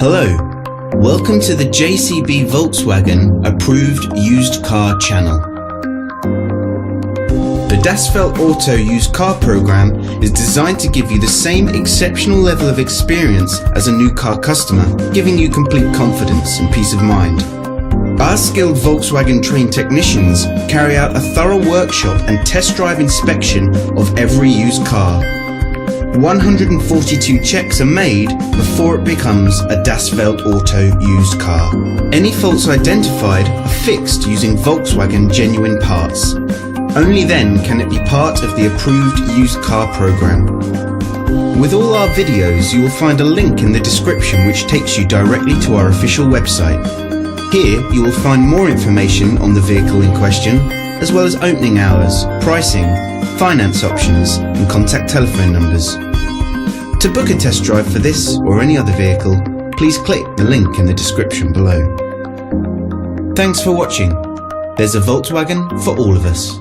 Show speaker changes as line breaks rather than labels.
Hello, welcome to the JCB Volkswagen Approved Used Car channel. The Das Feld Auto Used Car program is designed to give you the same exceptional level of experience as a new car customer, giving you complete confidence and peace of mind. Our skilled Volkswagen trained technicians carry out a thorough workshop and test drive inspection of every used car. 142 checks are made before it becomes a Das Feld Auto used car. Any faults identified are fixed using Volkswagen genuine parts. Only then can it be part of the approved used car program. With all our videos, you will find a link in the description which takes you directly to our official website. Here you will find more information on the vehicle in question, as well as opening hours, pricing, finance options and contact telephone numbers. To book a test drive for this or any other vehicle, please click the link in the description below. Thanks for watching. There's a Volkswagen for all of us.